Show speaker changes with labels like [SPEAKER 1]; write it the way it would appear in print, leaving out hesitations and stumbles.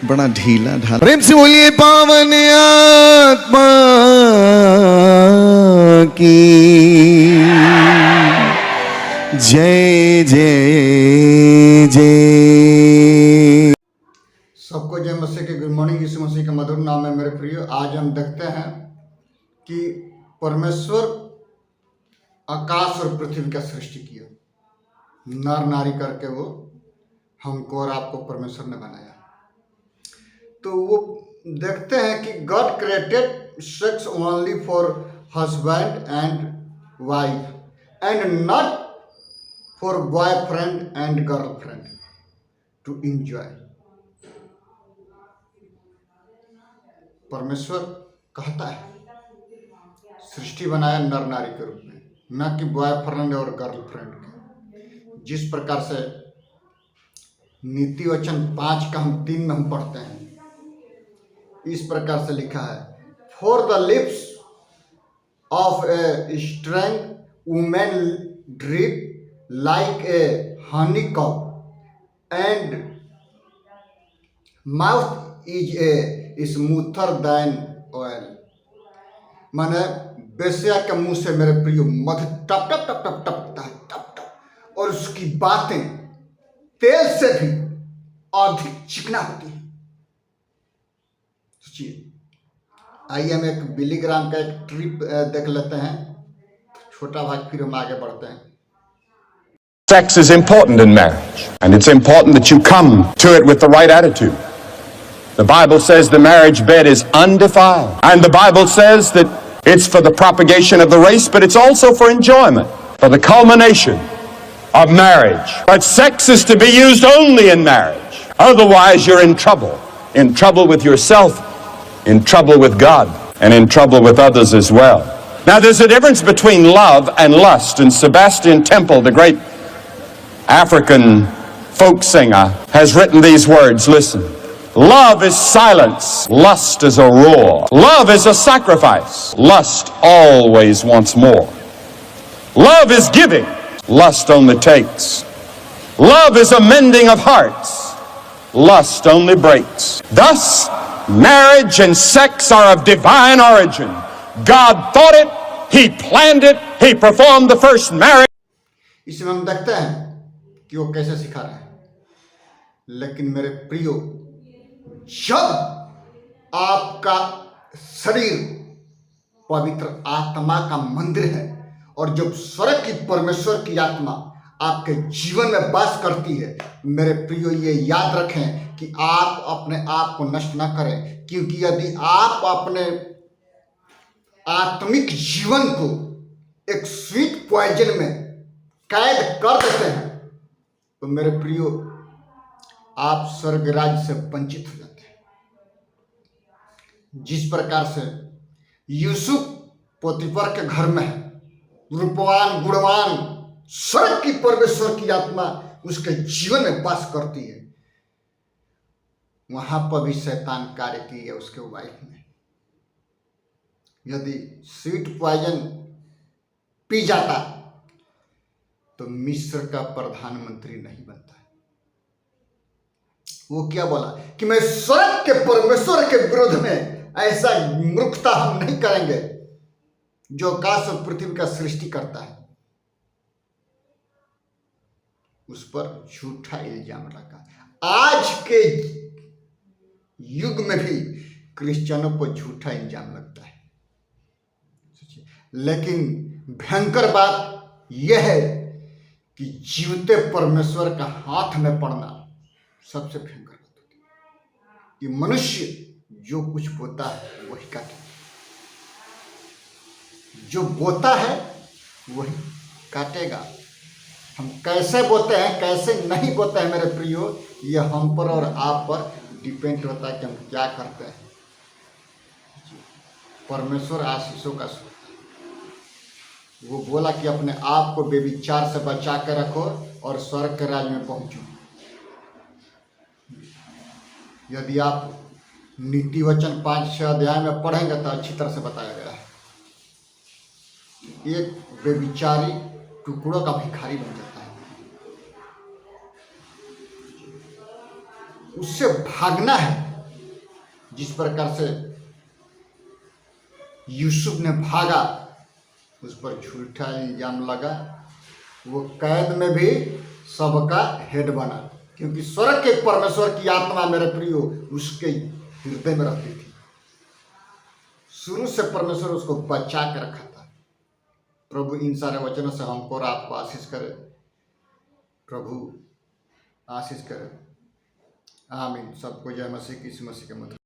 [SPEAKER 1] बड़ा ढीला ढाला। प्रेम से बोलिए पावन आत्मा की जय जय जय।
[SPEAKER 2] सबको जय मसीह के। Good morning. यीशु मसीह का मधुर नाम है मेरे प्रियो। आज हम देखते हैं कि परमेश्वर आकाश और पृथ्वी का सृष्टि किया, नर नारी करके वो हमको और आपको परमेश्वर ने बनाया। तो वो देखते हैं कि God created sex only for husband and wife and not for boyfriend and girlfriend to enjoy. परमेश्वर कहता है सृष्टि बनाया नर नारी के रूप में, न कि बॉयफ्रेंड और गर्लफ्रेंड के। जिस प्रकार से नीति वचन 5 का हम 3 में हम पढ़ते हैं, इस प्रकार से लिखा है, for the lips of a strange woman drip like a honey cup and mouth is a smoother than oil. माने बेस्या के मुंह से मेरे प्रियो मध टप टप टप टप टपता है, टप टप, और उसकी बातें तेल से भी अधिक चिकना होती है। सोचिए, आइए हम एक बिली ग्राम का एक ट्रिप देख लेते हैं, छोटा भाग, फिर हम आगे बढ़ते हैं।
[SPEAKER 3] Sex is important in marriage, and it's important that you come to it with the right attitude. The Bible says the marriage bed is undefiled, and the Bible says that it's for the propagation of the race, but it's also for enjoyment, for the culmination of marriage. But sex is to be used only in marriage. Otherwise, you're in trouble with yourself, in trouble with God, and in trouble with others as well. Now, there's a difference between love and lust, and Sebastian Temple, the great African folk singer, has written these words. Listen. Love is silence, lust is a roar. Love is a sacrifice, lust always wants more. Love is giving, lust only takes. Love is a mending of hearts, lust only breaks. Thus, marriage and sex are of divine origin. God thought it, He planned it, He performed the first marriage.
[SPEAKER 2] इसमें हम देखते हैं कि वो कैसे सिखा रहे हैं। लेकिन मेरे प्रियो, जब आपका शरीर पवित्र आत्मा का मंदिर है और जब स्वर्ग की परमेश्वर की आत्मा आपके जीवन में वास करती है, मेरे प्रियो ये याद रखें कि आप अपने आप को नष्ट ना करें, क्योंकि यदि आप अपने आत्मिक जीवन को एक स्वीट पॉइजन में कैद कर देते हैं, तो मेरे प्रियो आप स्वर्ग राज्य से वंचित हो जाते हैं। जिस प्रकार से यूसुफ पोतीफर के घर में है, रूपवान गुणवान स्वर्ग की परमेश्वर की आत्मा उसके जीवन में वास करती है, वहां पर भी शैतान कार्य की है उसके वाइफ में। यदि स्वीट पॉइजन पी जाता तो मिस्र का प्रधानमंत्री नहीं बनता है। वो क्या बोला कि मैं स्वर्ग के परमेश्वर के विरोध में ऐसा मूर्खता हम नहीं करेंगे जो आकाश और पृथ्वी का सृष्टि करता है। उस पर झूठा इल्जाम लगा। आज के युग में भी क्रिश्चियनों पर झूठा इल्जाम लगता है। लेकिन भयंकर बात यह है कि जीवते परमेश्वर का हाथ में पड़ना सबसे भयंकर बात होती है कि मनुष्य जो कुछ बोता है वही काटेगा, जो बोता है वही काटेगा। हम कैसे बोते हैं, कैसे नहीं बोते हैं, मेरे प्रियो, ये हम पर और आप पर डिपेंड होता है कि हम क्या करते हैं। परमेश्वर आशीषों का स्रोत है। वो बोला कि अपने आप को बेविचार से बचा के रखो और स्वर्ग के राज्य में पहुंचो। यदि आप नीति वचन 5-6 अध्याय में पढ़ेंगे तो अच्छी तरह से बताया गया है। एक बेविचारी टुकड़ों का भिखारी बन जाता है, उससे भागना है जिस प्रकार से यूसुफ ने भागा, उस पर झूठा इल्जाम लगा, वो कैद में भी सबका हेड बना, क्योंकि स्वर्ग के परमेश्वर की आत्मा मेरे प्रियो उसके हृदय में रहती थी। शुरू से परमेश्वर उसको बचा के रखा था। प्रभु इन सारे वचनों से हमको और आपको आशीष करे, प्रभु आशीष करे। आमीन। सबको जय मसीह की, मसीह के मधुर